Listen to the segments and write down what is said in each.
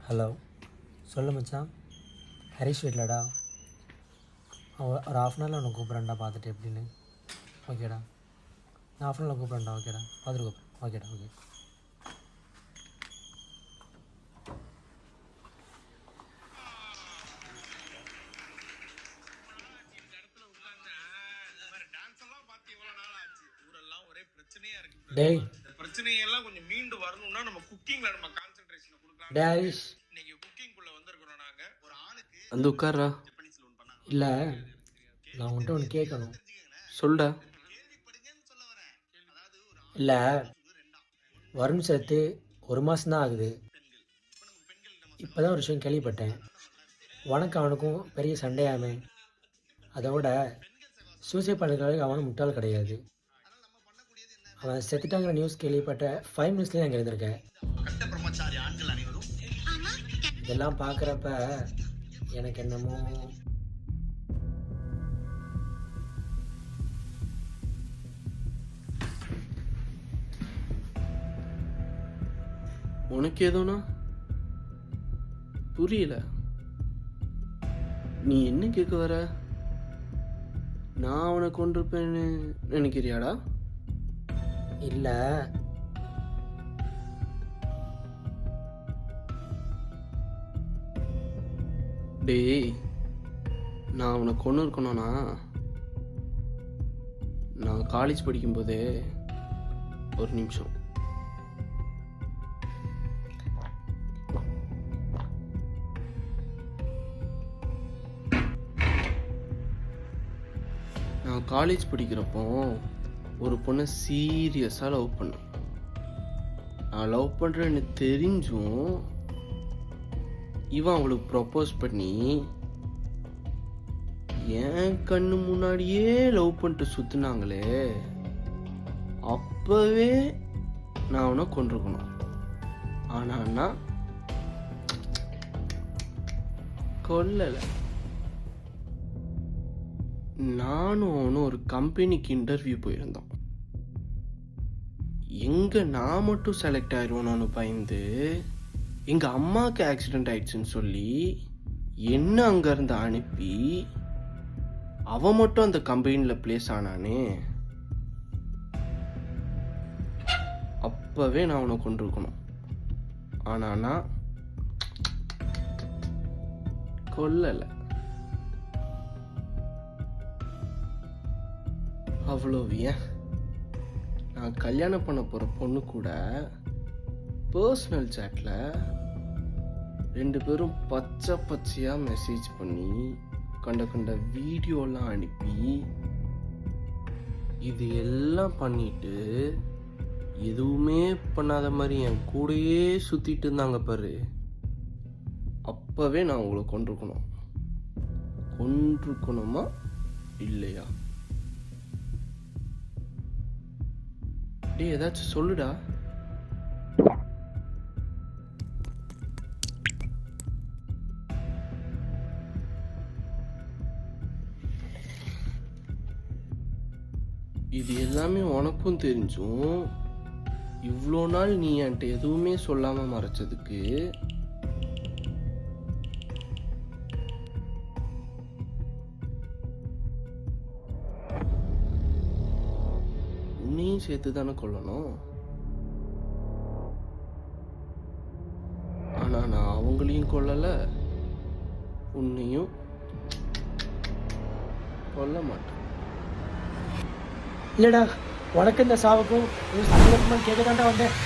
Hello, சொல்லு மச்சான். ஹரிஷ் வீட்லடா. ஒரு ஹாஃப் அன் ஹவரில் உன்னை கூப்பிட்றேன்டா, பார்த்துட்டு எப்படின்னு. ஓகேடா, நான் ஹாஃப் அன் ஹவரில் கூப்பிட்றேன்டா. ஓகேடா, பார்த்துட்டு கூப்பிட்றேன். ஓகேடா, ஓகே. டேய் பிரச்சனையெல்லாம் கொஞ்சம் மீண்டு வரணும்னா நம்ம குக்கிங்ல நம்ம கான்சென்ட்ரேஷன் கொடுக்கலாம். டே ஹரிஷ், இன்னைக்கு குக்கிங்குள்ள வந்திருக்கிறோம் நாங்க. ஒரு ஆளுக்கு வந்து உட்கார்றா. ஜப்பனீஸ்ல ஒன்று பண்ணாங்க. இல்லை, நான் உன்கிட்ட ஒன்று கேட்கணும். சொல்டா. கேள்விப்படுங்கன்னு சொல்ல வரேன். அதாவது ஒரு இல்லை, வருண் சேர்த்து 1 மாதம் தான் ஆகுது. இப்போ தான் ஒரு விஷயம் கேள்விப்பட்டேன். உனக்கு அவனுக்கும் பெரிய சண்டையாமே. அதோட சூசைட் பண்ணுறதுக்கு அவனும் முட்டாள் கிடையாது. அவன் செத்துட்டாங்கிற நியூஸ் கேள்விப்பட்ட 5 மினிட்ஸ்லேயே அங்கே இருந்திருக்கேன். கட்ட பிரம்மச்சாரி ஆண்கள் அனைவரும் இதெல்லாம் பார்க்குறப்ப எனக்கு என்னமோ உனக்கு ஏதோனா புரியல. நீ என்ன கேட்க வர? நான் அவனை கொண்டிருப்பேன்னு நினைக்கிறியாடா? இல்லை. டேய், நான் அவனை கொண்டு இருக்கணும்னா நான் காலேஜ் படிக்கும்போதே ஒரு நிமிஷம். நான் காலேஜ் படிக்கிறப்போ ஒரு பொண்ணை சீரியஸாக லவ் பண்ணேன். நான் லவ் பண்ணுறேன்னு தெரிஞ்சும் இவன் அவளுக்கு ப்ரப்போஸ் பண்ணி என் கண்ணு முன்னாடியே லவ் பண்ணிட்டு சுற்றுனாங்களே, அப்போவே நான் அவனை கொண்டிருக்கணும். ஆனால் நான் கொல்லலை. நானும் அவனும் ஒரு கம்பெனிக்கு இன்டர்வியூ போயிருந்தோம். எங்கே நான் மட்டும் செலக்ட் ஆயிடுவோன்னு பயந்து எங்கள் அம்மாவுக்கு ஆக்சிடெண்ட் ஆயிடுச்சுன்னு சொல்லி என்ன அங்கேருந்து அனுப்பி அவன் மட்டும் அந்த கம்பெனியில் பிளேஸ் ஆனானே, அப்போவே நான் அவனை கொண்டிருக்கணும். ஆனால் நான் கொல்லலை. அவ்வளோ ஏன், நான் கல்யாணம் பண்ண போகிற பொண்ணு கூட பர்சனல் சேட்டில் 2 பேரும் பச்சை பச்சையாக மெசேஜ் பண்ணி கண்ட வீடியோலாம் அனுப்பி இது எல்லாம் பண்ணிட்டு எதுவுமே பண்ணாத மாதிரி என் கூடயே சுற்றிட்டு இருந்தாங்க பாரு. அப்போவே நான் உங்களை கொண்டிருக்கணுமா இல்லையா? டே, ஏதாச்சும் சொல்லுடா. இது எல்லாமே உனக்கும் தெரிஞ்சும் இவ்வளோ நாள் நீ என்கிட்ட எதுவுமே சொல்லாம மறைச்சதுக்கு உன்னையும் சேர்த்து தானே கொல்லணும். ஆனா நான் அவங்களையும் கொல்லல, உன்னையும் கொல்ல மாட்டேன். இல்லைடா, உனக்கு இந்த சாவுக்கும் சந்தர்ப்பமாக கேட்க தாண்டா வந்தேன்.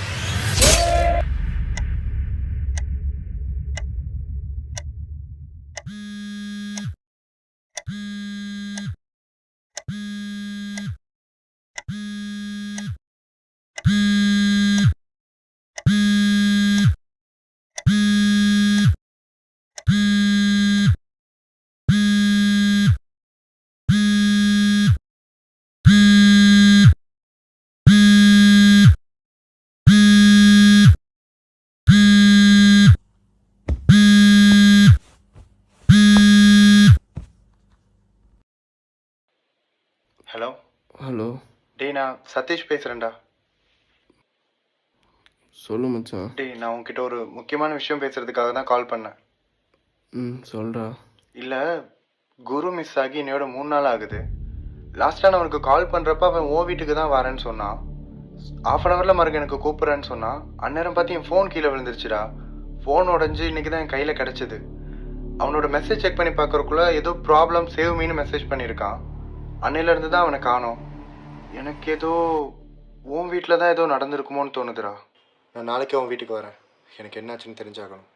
Hello hello. டேய், நான் சதீஷ் பேசுகிறேன்டா. சொல்லு மச்சான். டேய், நான் உன்கிட்ட ஒரு முக்கியமான விஷயம் பேசுறதுக்காக தான் கால் பண்ணேன். சொல்கிறா. இல்லை, குரு மிஸ் ஆகி என்னையோட 3 நாள் ஆகுது. லாஸ்ட்டாக நான் அவனுக்கு கால் பண்ணுறப்ப அவன் ஓ வீட்டுக்கு தான் வரேன்னு சொன்னான். ½ அன் ஹவரில் மறுக்க எனக்கு கூப்பிட்றேன்னு சொன்னான். அந்நேரம் பார்த்து என் ஃபோன் கீழே விழுந்துருச்சுடா. ஃபோன் உடஞ்சி இன்னைக்கு தான் என் கையில் கிடச்சிது. அவனோட மெசேஜ் செக் பண்ணி பார்க்குறக்குள்ள ஏதோ ப்ராப்ளம் சேவ் மீன்னு மெசேஜ் பண்ணியிருக்கான். அன்னையிலேருந்து தான் அவனை காணோம். எனக்கு ஏதோ உன் வீட்டில் தான் ஏதோ நடந்திருக்குமோன்னு தோணுதுடா. நான் நாளைக்கே உன் வீட்டுக்கு வரேன். எனக்கு என்னாச்சுன்னு தெரிஞ்சாகணும்.